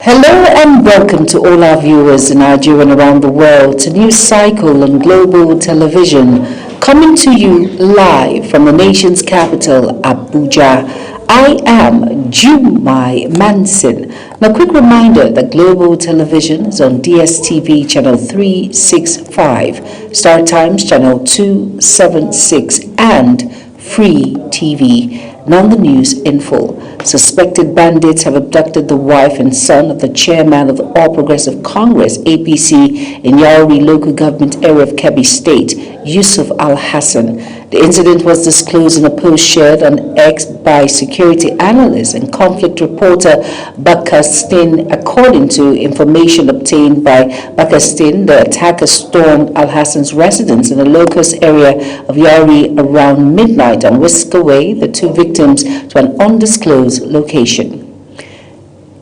Hello and welcome to all our viewers in Nigeria and around the world to News Cycle on Global Television, coming to you live from the nation's capital, Abuja. I am Jumai Manson. Now, quick reminder that Global Television is on DSTV channel 365, Star Times channel 276, and Free TV. Now the news in full. Suspected bandits have abducted the wife and son of the chairman of the All Progressive Congress, APC, in Yauri local government area of Kebbi State, Yusuf Al-Hassan. The incident was disclosed in a post shared on X by security analyst and conflict reporter Bakastin. According to information obtained by Bakastin, the attackers stormed Al-Hassan's residence in the locust area of Yauri around midnight and whisked away the two victims to an undisclosed location.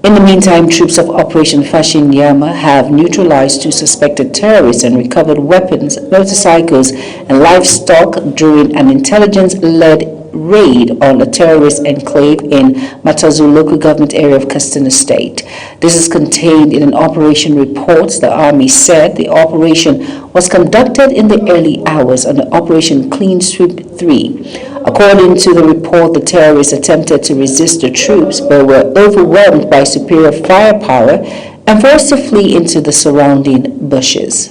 In the meantime, troops of Operation Fashin Yama have neutralized two suspected terrorists and recovered weapons, motorcycles, and livestock during an intelligence-led raid on a terrorist enclave in Matazu local government area of Katsina State. This is contained in an operation report. The Army said the operation was conducted in the early hours under Operation Clean Sweep 3. According to the report, the terrorists attempted to resist the troops but were overwhelmed by superior firepower and forced to flee into the surrounding bushes.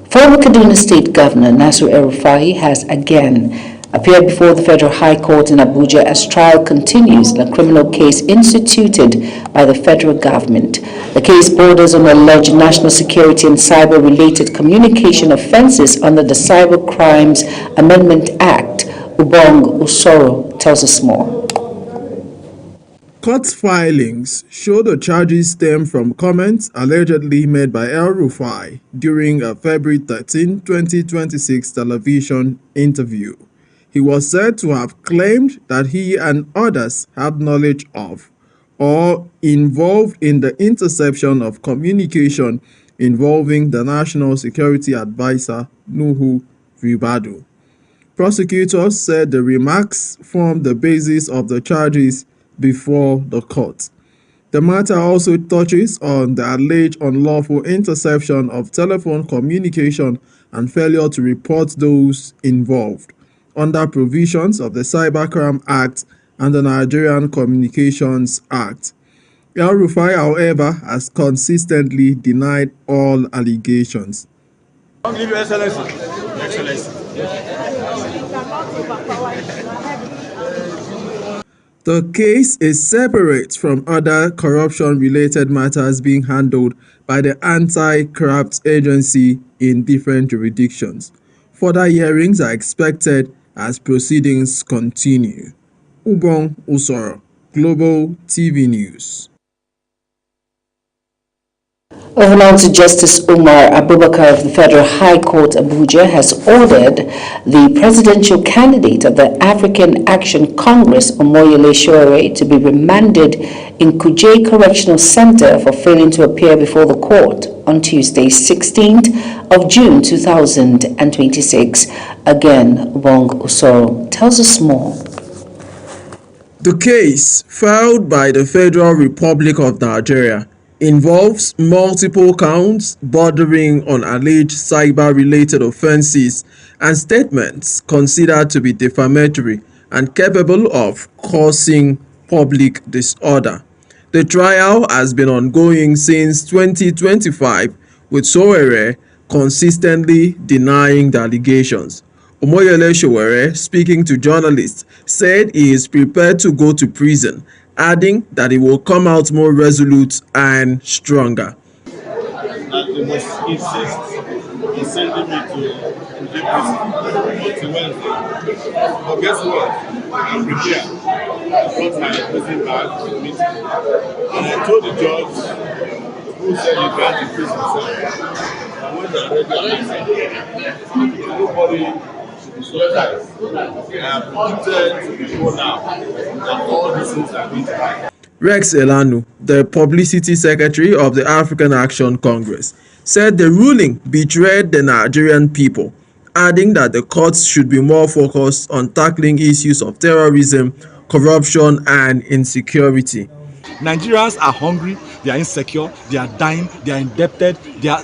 Former Kaduna State Governor Nasir El-Rufai has again appeared before the Federal High Court in Abuja as trial continues in a criminal case instituted by the federal government. The case borders on alleged national security and cyber-related communication offenses under the Cyber Crimes Amendment Act. Ubong Usoro tells us more. Court filings show the charges stem from comments allegedly made by El-Rufai during a February 13, 2026 television interview. He was said to have claimed that he and others had knowledge of or involved in the interception of communication involving the National Security Advisor Nuhu Ribadu. Prosecutors said the remarks formed the basis of the charges before the court. The matter also touches on the alleged unlawful interception of telephone communication and failure to report those involved under provisions of the Cybercrime Act and the Nigerian Communications Act. El-Rufai, however, has consistently denied all allegations. Excellency. The case is separate from other corruption-related matters being handled by the Anti-Graft Agency in different jurisdictions. Further hearings are expected as proceedings continue. Ubong Usoro, Global TV News. Over now to Justice Umar Abubakar of the Federal High Court Abuja has ordered the presidential candidate of the African Action Congress, Omoyele Sowore, to be remanded in Kuje Correctional Center for failing to appear before the court on Tuesday, 16th of June 2026. Again, Wong Usoro tells us more. The case, filed by the Federal Republic of Nigeria, involves multiple counts bordering on alleged cyber-related offenses and statements considered to be defamatory and capable of causing public disorder. The trial has been ongoing since 2025, with Sowore consistently denying the allegations. Omoyele Sowore, speaking to journalists, said he is prepared to go to prison, adding that he will come out more resolute and stronger. They must insist in sending me to the prison until Wednesday. But guess what? I'm prepared. I brought my prison bag with me. And I told the judge who said he can't increase himself. And when they're ready, nobody should be surprised. I am predicted before now that all these things are going to happen. Rex Elanu, the publicity secretary of the African Action Congress, said the ruling betrayed the Nigerian people, adding that the courts should be more focused on tackling issues of terrorism, corruption, and insecurity. Nigerians are hungry, they are insecure, they are dying, they are indebted.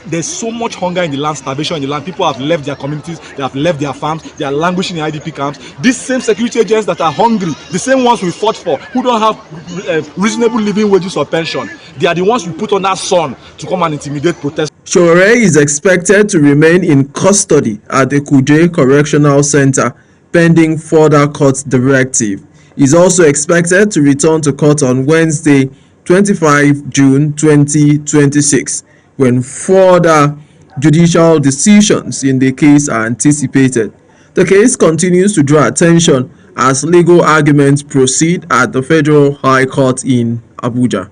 There's so much hunger in the land, starvation in the land. People have left their communities, they have left their farms, they are languishing in IDP camps. These same security agents that are hungry, the same ones we fought for, who don't have reasonable living wages or pension, they are the ones we put on that sun to come and intimidate protesters. Sowore is expected to remain in custody at the Kuje Correctional Center pending further court directive. He is also expected to return to court on Wednesday, 25 June 2026, when further judicial decisions in the case are anticipated. The case continues to draw attention as legal arguments proceed at the Federal High Court in Abuja.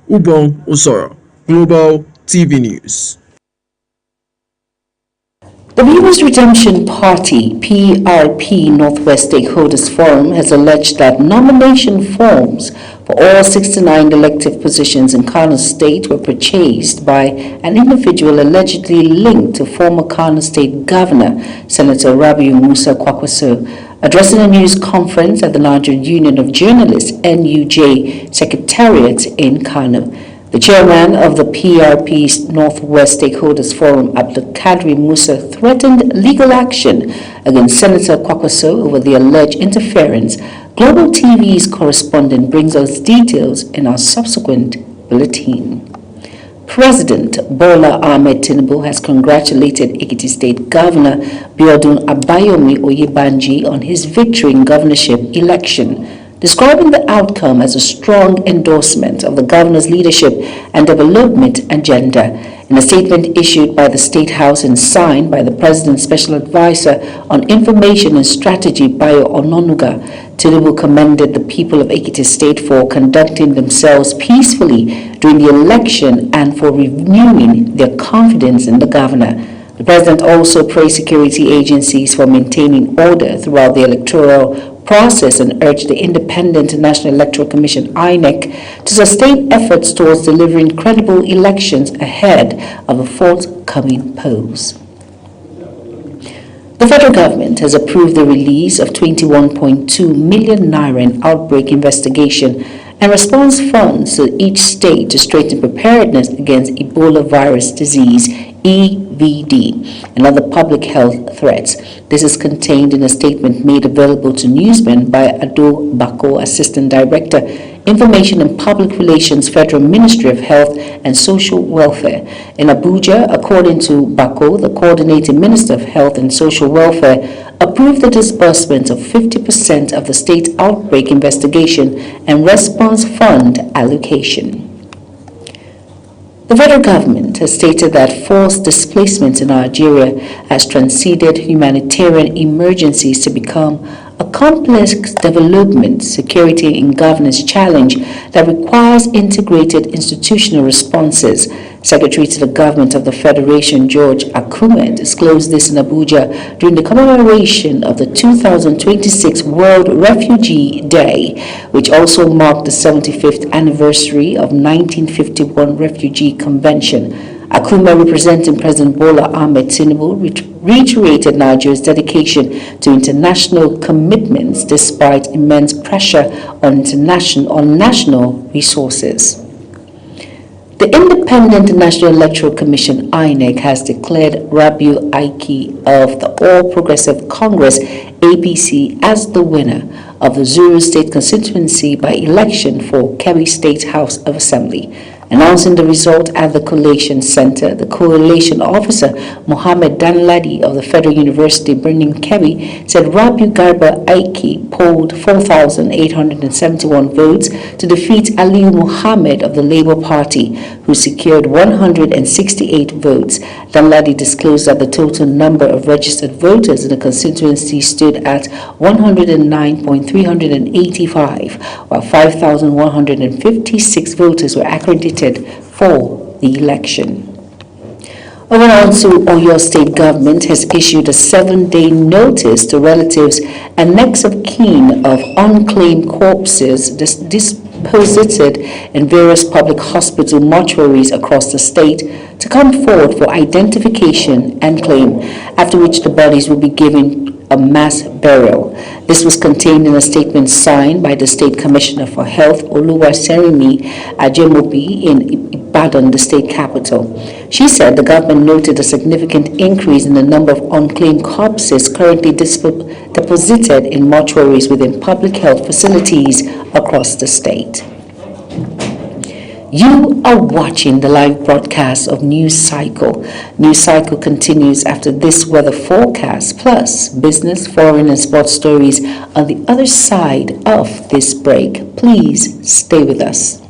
Ubong Osoro, Global TV News. The People's Redemption Party, PRP Northwest Stakeholders Forum, has alleged that nomination forms for all 69 elective positions in Kano State were purchased by an individual allegedly linked to former Kano State Governor, Senator Rabiu Musa Kwankwaso. Addressing a news conference at the Nigerian Union of Journalists, NUJ, Secretariat in Kano, the chairman of the PRP's Northwest Stakeholders Forum, Abdulkadir Musa, threatened legal action against Senator Kwankwaso over the alleged interference. Global TV's correspondent brings us details in our subsequent bulletin. President Bola Ahmed Tinubu has congratulated Ekiti State Governor Biodun Abayomi Oyebanji on his victory in governorship election, describing the outcome as a strong endorsement of the governor's leadership and development agenda. In a statement issued by the State House and signed by the President's Special Advisor on Information and Strategy, Bayo Ononuga, Tinubu commended the people of Ekiti State for conducting themselves peacefully during the election and for renewing their confidence in the governor. The President also praised security agencies for maintaining order throughout the electoral process and urged the Independent National Electoral Commission, INEC, to sustain efforts towards delivering credible elections ahead of the forthcoming polls. The federal government has approved the release of 21.2 million naira in outbreak investigation and response funds to each state to strengthen preparedness against Ebola virus disease, EVD, and other public health threats. This is contained in a statement made available to newsmen by Ado Bako, Assistant Director, Information and Public Relations, Federal Ministry of Health and Social Welfare. In Abuja, according to Bako, the Coordinating Minister of Health and Social Welfare approved the disbursement of 50% of the state outbreak investigation and response fund allocation. The federal government has stated that forced displacement in Nigeria has transcended humanitarian emergencies to become a complex development, security, and governance challenge that requires integrated institutional responses. Secretary to the Government of the Federation, George Akume, disclosed this in Abuja during the commemoration of the 2026 World Refugee Day, which also marked the 75th anniversary of 1951 Refugee Convention. Akume, representing President Bola Ahmed Tinubu, reiterated Nigeria's dedication to international commitments despite immense pressure on national resources. The Independent National Electoral Commission, INEC, has declared Rabiu Aiki of the All Progressive Congress, APC, as the winner of the Zuru State constituency by election for Kebbi State House of Assembly. Announcing the result at the Collation Center, the coalition officer, Mohammed Danladi of the Federal University, Birnin Kebbi, said Rabiu Garba Aiki polled 4,871 votes to defeat Aliyu Muhammad of the Labour Party, who secured 168 votes. Danladi disclosed that the total number of registered voters in the constituency stood at 109,385, while 5,156 voters were accredited for the election. Over on to Oyo State Government has issued a 7-day notice to relatives and next of kin of unclaimed corpses deposited in various public hospital mortuaries across the state to come forward for identification and claim, after which the bodies will be given a mass burial. This was contained in a statement signed by the State Commissioner for Health, Oluwaserimi Ajemobi, in Ibadan, the state capital. She said the government noted a significant increase in the number of unclaimed corpses currently deposited in mortuaries within public health facilities across the state. You are watching the live broadcast of News Cycle. News Cycle continues after this weather forecast, plus business, foreign, and sports stories on the other side of this break. Please stay with us.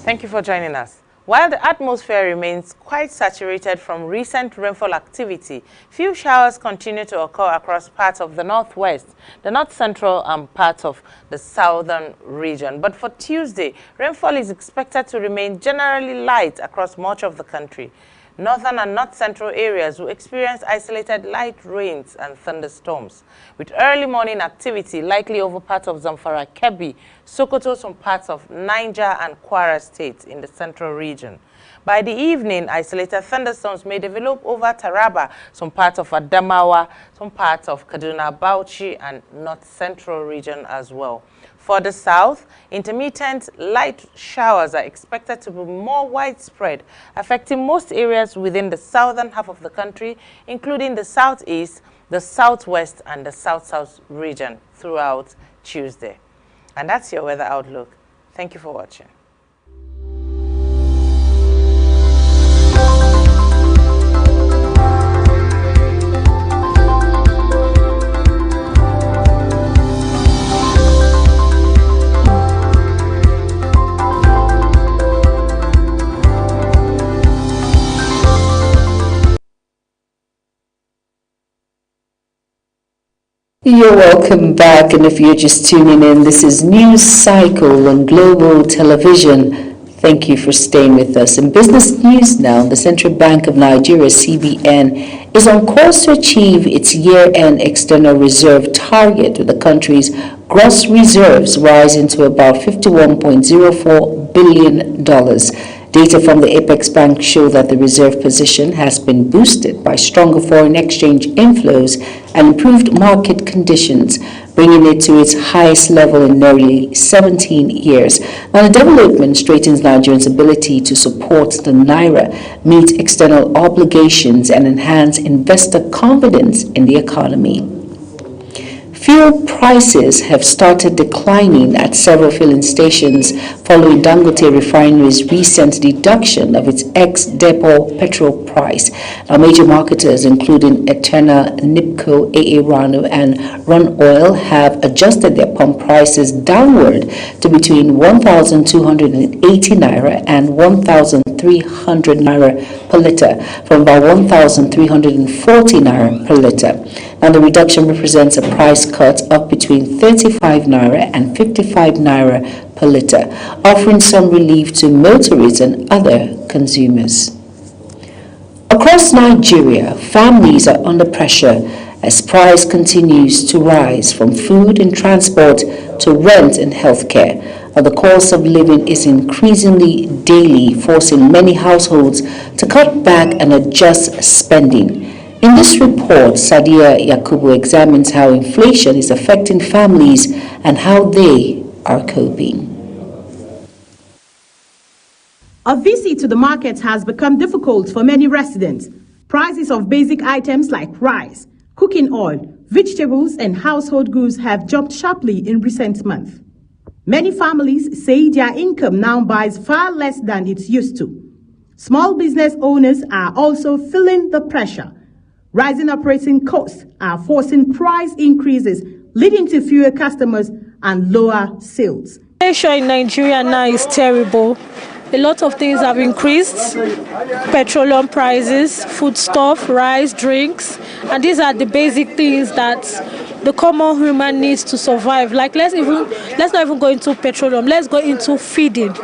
Thank you for joining us. While the atmosphere remains quite saturated from recent rainfall activity, few showers continue to occur across parts of the northwest, the north central, and parts of the southern region. But for Tuesday, rainfall is expected to remain generally light across much of the country. Northern and north central areas will experience isolated light rains and thunderstorms, with early morning activity likely over parts of Zamfara, Kebbi, Sokoto, some parts of Niger and Kwara states in the central region. By the evening, isolated thunderstorms may develop over Taraba, some parts of Adamawa, some parts of Kaduna, Bauchi, and north central region as well. For the south, intermittent light showers are expected to be more widespread, affecting most areas within the southern half of the country, including the southeast, the southwest, and the south-south region throughout Tuesday. And that's your weather outlook. Thank you for watching. You're welcome back, and if you're just tuning in, this is News Cycle on Global Television. Thank you for staying with us. In business news now, the Central Bank of Nigeria, CBN, is on course to achieve its year-end external reserve target, with the country's gross reserves rising to about $51.04 billion. Data from the Apex Bank show that the reserve position has been boosted by stronger foreign exchange inflows and improved market conditions, bringing it to its highest level in nearly 17 years. Now, the development strengthens Nigerians' ability to support the Naira, meet external obligations, and enhance investor confidence in the economy. Fuel prices have started declining at several filling stations following Dangote Refinery's recent deduction of its ex-depot petrol price. Now, major marketers, including Eterna, Nipco, AA Rano, and Run Oil, have adjusted their pump prices downward to between 1,280 Naira and 1,300 Naira per liter, from about 1,340 Naira per liter. Now, the reduction represents a price cut of between 35 Naira and 55 Naira per liter, offering some relief to motorists and other consumers. Across Nigeria, families are under pressure as price continues to rise, from food and transport to rent and healthcare. The cost of living is increasingly daily, forcing many households to cut back and adjust spending. In this report, Sadia Yakubu examines how inflation is affecting families and how they are coping. A visit to the market has become difficult for many residents. Prices of basic items like rice, cooking oil, vegetables, and household goods have jumped sharply in recent months. Many families say their income now buys far less than it used to. Small business owners are also feeling the pressure. Rising operating costs are forcing price increases, leading to fewer customers and lower sales. The situation in Nigeria now is terrible. A lot of things have increased: petroleum prices, foodstuff, rice, drinks, and these are the basic things that the common human needs to survive. Like, let's not even go into petroleum, let's go into feeding.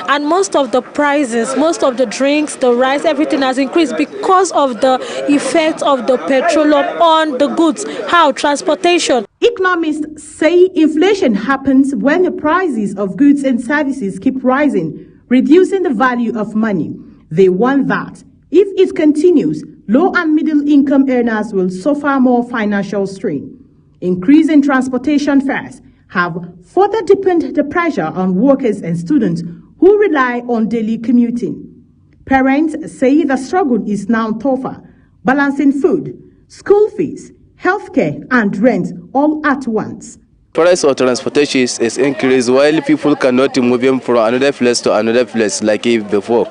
And most of the prices, most of the drinks, the rice, everything has increased because of the effect of the petroleum on the goods. How? Transportation. It Economists say inflation happens when the prices of goods and services keep rising, reducing the value of money. They warn that if it continues, low and middle income earners will suffer more financial strain. Increasing transportation fares have further deepened the pressure on workers and students who rely on daily commuting. Parents say the struggle is now tougher, balancing food, school fees, healthcare and rent all at once. Price of transportation is increased while people cannot move them from another place to another place like before.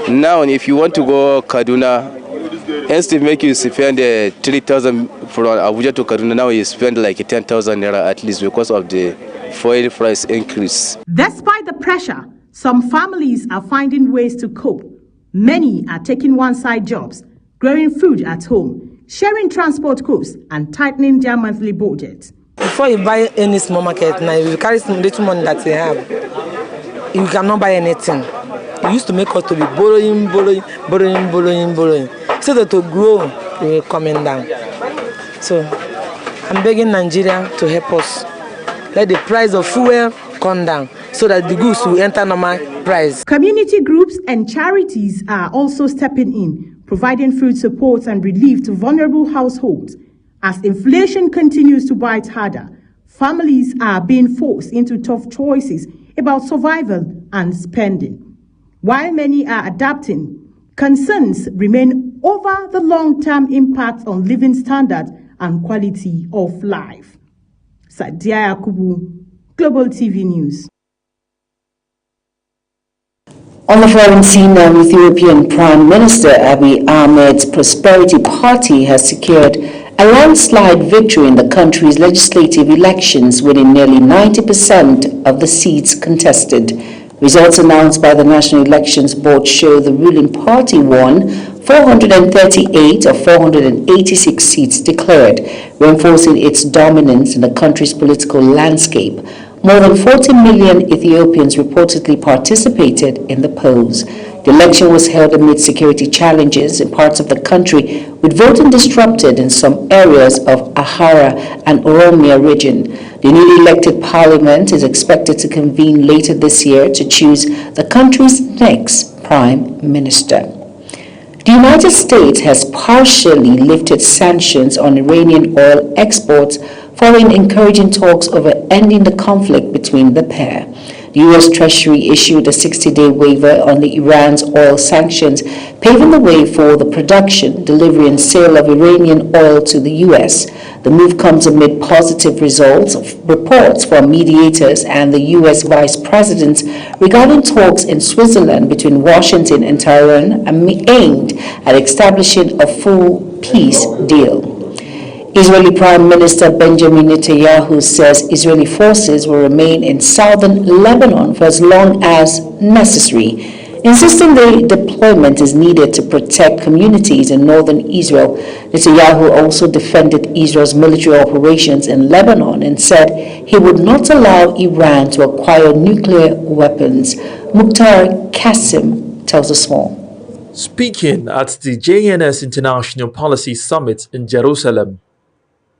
Now, if you want to go Kaduna, instead make you spend 3,000 from Abuja to Kaduna, now you spend like 10,000 naira at least because of the fuel price increase. Despite the pressure, some families are finding ways to cope. Many are taking one-side jobs, growing food at home, sharing transport costs, and tightening their monthly budget. Before you buy any small market, now you carry some little money that you have, you cannot buy anything. It used to make us to be borrowing. So that to grow, we will coming down. So I'm begging Nigeria to help us. Let the price of fuel come down so that the goods will enter normal price. Community groups and charities are also stepping in, providing food support and relief to vulnerable households. As inflation continues to bite harder, families are being forced into tough choices about survival and spending. While many are adapting, concerns remain over the long-term impact on living standards and quality of life. Sadia Yakubu, Global TV News. On the foreign scene now, Ethiopian Prime Minister Abiy Ahmed's Prosperity Party has secured a landslide victory in the country's legislative elections, winning nearly 90% of the seats contested. Results announced by the National Elections Board show the ruling party won 438 of 486 seats declared, reinforcing its dominance in the country's political landscape. More than 40 million Ethiopians reportedly participated in the polls. The election was held amid security challenges in parts of the country, with voting disrupted in some areas of Ahara and Oromia region. The newly elected parliament is expected to convene later this year to choose the country's next prime minister. The United States has partially lifted sanctions on Iranian oil exports following encouraging talks over ending the conflict between the pair. The U.S. Treasury issued a 60-day waiver on Iran's oil sanctions, paving the way for the production, delivery, and sale of Iranian oil to the U.S. The move comes amid positive results of reports from mediators and the U.S. Vice President regarding talks in Switzerland between Washington and Tehran aimed at establishing a full peace deal. Israeli Prime Minister Benjamin Netanyahu says Israeli forces will remain in southern Lebanon for as long as necessary, insisting the deployment is needed to protect communities in northern Israel. Netanyahu also defended Israel's military operations in Lebanon and said he would not allow Iran to acquire nuclear weapons. Mukhtar Qasim tells us more. Speaking at the JNS International Policy Summit in Jerusalem,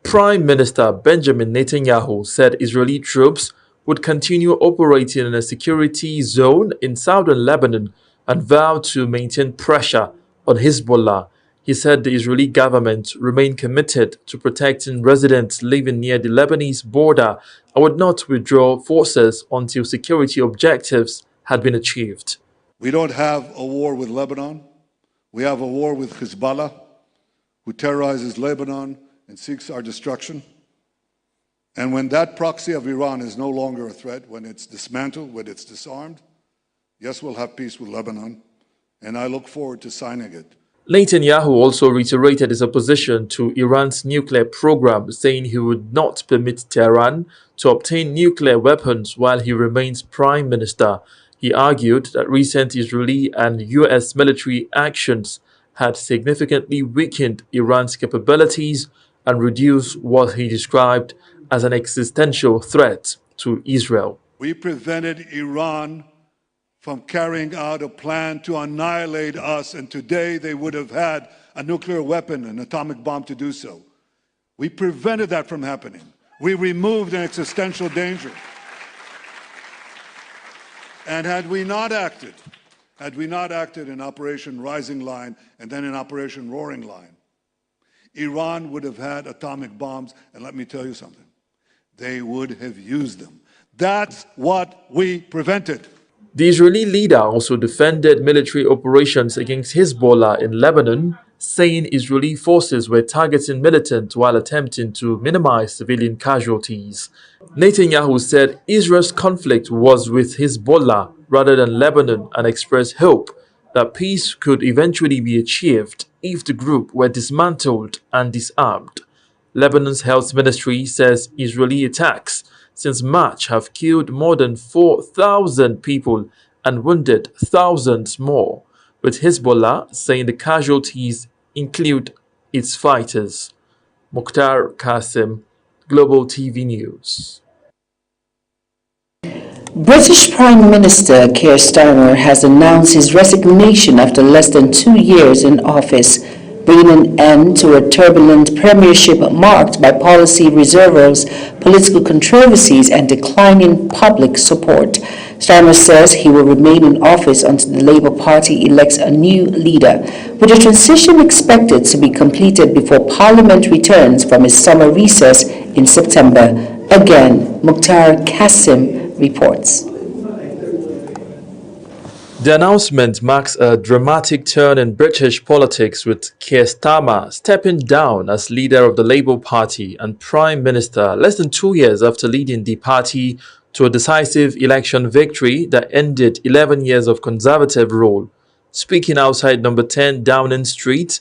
Prime Minister Benjamin Netanyahu said Israeli troops would continue operating in a security zone in southern Lebanon and vowed to maintain pressure on Hezbollah. He said the Israeli government remained committed to protecting residents living near the Lebanese border and would not withdraw forces until security objectives had been achieved. We don't have a war with Lebanon. We have a war with Hezbollah, who terrorizes Lebanon and seeks our destruction. And when that proxy of Iran is no longer a threat, when it's dismantled, when it's disarmed, yes, we'll have peace with Lebanon, and I look forward to signing it. Netanyahu also reiterated his opposition to Iran's nuclear program, saying he would not permit Tehran to obtain nuclear weapons while he remains prime minister. He argued that recent Israeli and US military actions had significantly weakened Iran's capabilities and reduced what he described as an existential threat to Israel. We prevented Iran from carrying out a plan to annihilate us, and today they would have had a nuclear weapon, an atomic bomb to do so. We prevented that from happening. We removed an existential danger. And had we not acted in Operation Rising Lion and then in Operation Roaring Lion, Iran would have had atomic bombs, and let me tell you something, they would have used them. That's what we prevented. The Israeli leader also defended military operations against Hezbollah in Lebanon, saying Israeli forces were targeting militants while attempting to minimize civilian casualties. Netanyahu said Israel's conflict was with Hezbollah rather than Lebanon and expressed hope that peace could eventually be achieved if the group were dismantled and disarmed. Lebanon's health ministry says Israeli attacks since March have killed more than 4,000 people and wounded thousands more, with Hezbollah saying the casualties include its fighters. Mukhtar Qasim, Global TV News. British Prime Minister Keir Starmer has announced his resignation after less than 2 years in office, bringing an end to a turbulent premiership marked by policy reserves, political controversies, and declining public support. Starmer says he will remain in office until the Labour Party elects a new leader, with a transition expected to be completed before Parliament returns from its summer recess in September. Again, Mukhtar Qasim reports. The announcement marks a dramatic turn in British politics, with Keir Starmer stepping down as leader of the Labour Party and Prime Minister less than 2 years after leading the party to a decisive election victory that ended 11 years of Conservative rule. Speaking outside number 10 Downing Street,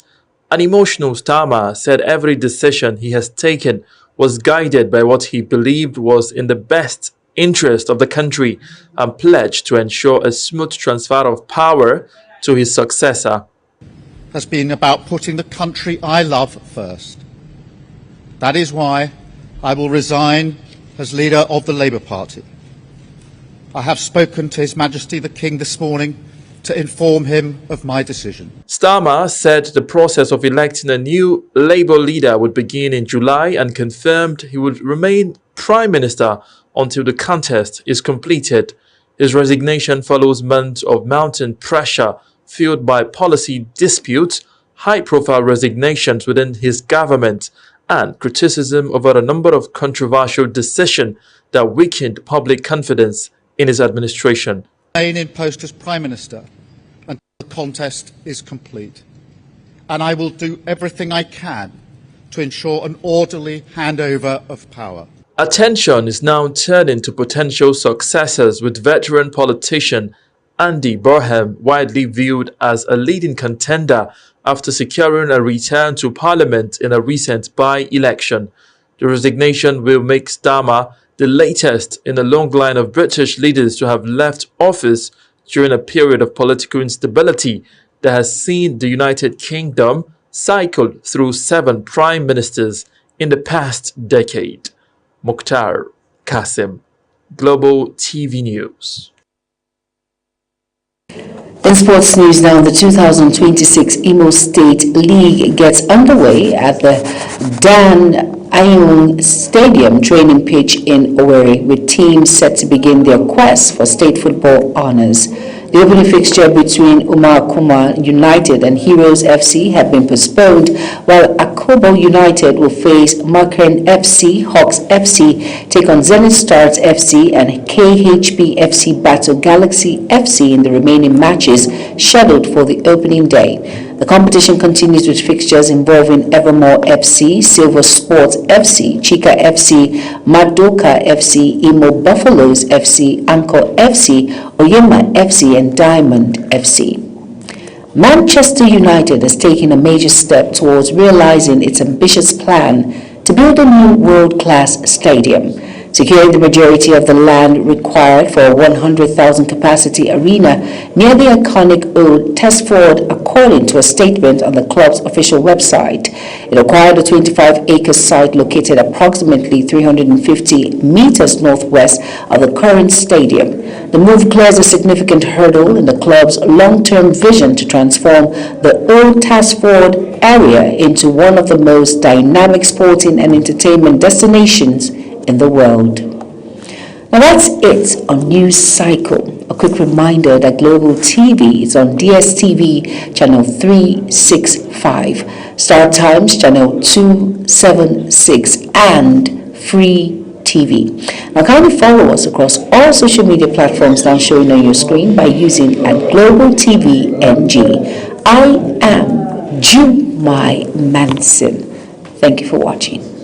an emotional Starmer said every decision he has taken was guided by what he believed was in the best interest of the country and pledged to ensure a smooth transfer of power to his successor. Has been about putting the country I love first. That is why I will resign as leader of the Labour Party. I have spoken to His Majesty the King this morning to inform him of my decision. Starmer said the process of electing a new Labour leader would begin in July and confirmed he would remain Prime Minister until the contest is completed. His resignation follows months of mounting pressure fueled by policy disputes, high-profile resignations within his government, and criticism over a number of controversial decisions that weakened public confidence in his administration. I remain in post as Prime Minister until the contest is complete, and I will do everything I can to ensure an orderly handover of power. Attention is now turning to potential successors, with veteran politician Andy Burnham widely viewed as a leading contender after securing a return to Parliament in a recent by-election. The resignation will make Starmer the latest in a long line of British leaders to have left office during a period of political instability that has seen the United Kingdom cycle through 7 prime ministers in the past decade. Mukhtar Qasim, Global TV News. In sports news now, the 2026 Imo State League gets underway at the Dan Ayung Stadium training pitch in Owerri, with teams set to begin their quest for state football honors. The opening fixture between Umar Kuma United and Heroes FC have been postponed, while Akobo United will face Makern FC, Hawks FC take on Zenith Stars FC, and KHB FC battle Galaxy FC in the remaining matches scheduled for the opening day. The competition continues with fixtures involving Evermore FC, Silver Sports FC, Chika FC, Madoka FC, Imo Buffaloes FC, Anchor FC, Oyema FC, and Diamond FC. Manchester United has taken a major step towards realizing its ambitious plan to build a new world-class stadium. Securing the majority of the land required for a 100,000 capacity arena near the iconic Old Tesford, according to a statement on the club's official website. It acquired a 25-acre site located approximately 350 meters northwest of the current stadium. The move clears a significant hurdle in the club's long-term vision to transform the Old Tasford area into one of the most dynamic sporting and entertainment destinations in the world. Now that's it on News Cycle. A quick reminder that Global TV is on DSTV channel 365, Star Times channel 276, and Free TV. Now kindly follow us across all social media platforms now showing on your screen by using @Global TV NG. I am Jumai Manson. Thank you for watching.